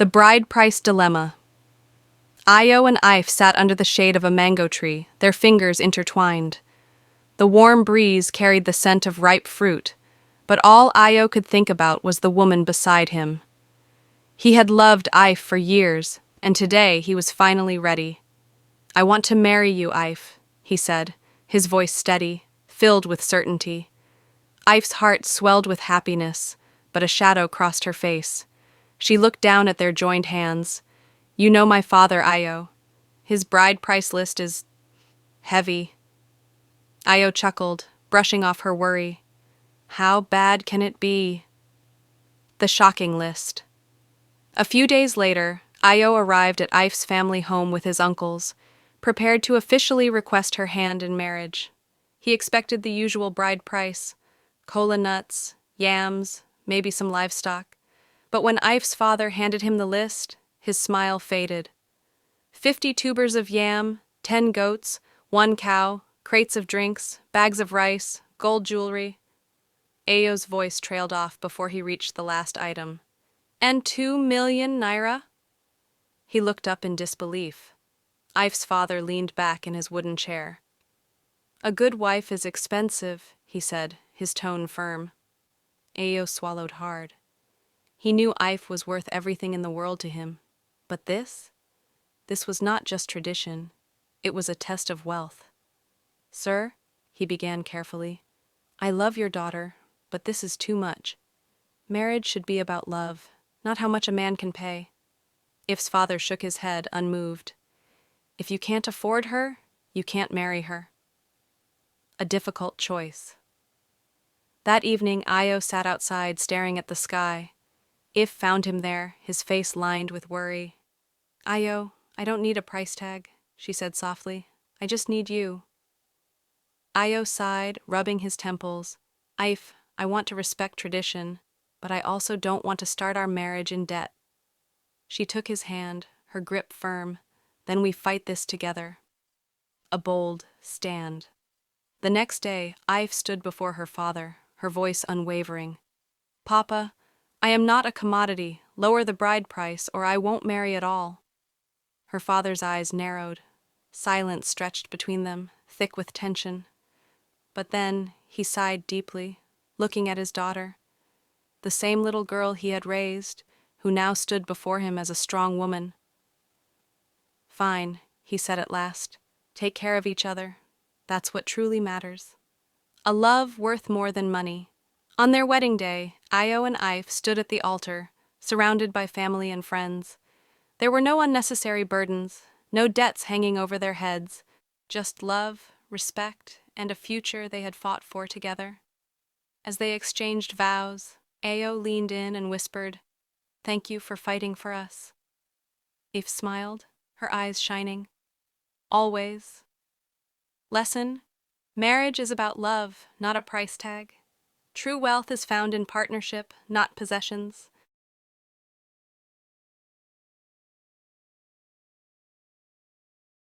The Bride Price Dilemma. Ayo and Ife sat under the shade of a mango tree, their fingers intertwined. The warm breeze carried the scent of ripe fruit, but all Ayo could think about was the woman beside him. He had loved Ife for years, and today he was finally ready. "I want to marry you, Ife," he said, his voice steady, filled with certainty. Ife's heart swelled with happiness, but a shadow crossed her face. She looked down at their joined hands. "You know my father, Ayo. His bride price list is heavy." Ayo chuckled, brushing off her worry. "How bad can it be?" The shocking list. A few days later, Ayo arrived at Ife's family home with his uncles, prepared to officially request her hand in marriage. He expected the usual bride price: cola nuts, yams, maybe some livestock. But when Ife's father handed him the list, his smile faded. 50 tubers of yam, 10 goats, 1 cow, crates of drinks, bags of rice, gold jewelry. Ayo's voice trailed off before he reached the last item. "And 2 million naira?" He looked up in disbelief. Ife's father leaned back in his wooden chair. "A good wife is expensive," he said, his tone firm. Ayo swallowed hard. He knew Ife was worth everything in the world to him. But this was not just tradition. It was a test of wealth. "Sir," he began carefully, "I love your daughter, but this is too much. Marriage should be about love, not how much a man can pay." Ife's father shook his head, unmoved. "If you can't afford her, you can't marry her." A difficult choice. That evening, Ayo sat outside staring at the sky. Ife found him there, his face lined with worry. "Ayo, I don't need a price tag," she said softly. "I just need you." Ayo sighed, rubbing his temples. "Ife, I want to respect tradition, but I also don't want to start our marriage in debt." She took his hand, her grip firm. "Then we fight this together." A bold stand. The next day, Ife stood before her father, her voice unwavering. "Papa, I am not a commodity. Lower the bride price, or I won't marry at all." Her father's eyes narrowed. Silence stretched between them, thick with tension. But then he sighed deeply, looking at his daughter, the same little girl he had raised, who now stood before him as a strong woman. "Fine," he said at last. "Take care of each other. That's what truly matters. A love worth more than money." On their wedding day, Ayo and Ife stood at the altar, surrounded by family and friends. There were no unnecessary burdens, no debts hanging over their heads, just love, respect, and a future they had fought for together. As they exchanged vows, Ayo leaned in and whispered, "Thank you for fighting for us." Ife smiled, her eyes shining. "Always." Lesson: marriage is about love, not a price tag. True wealth is found in partnership, not possessions.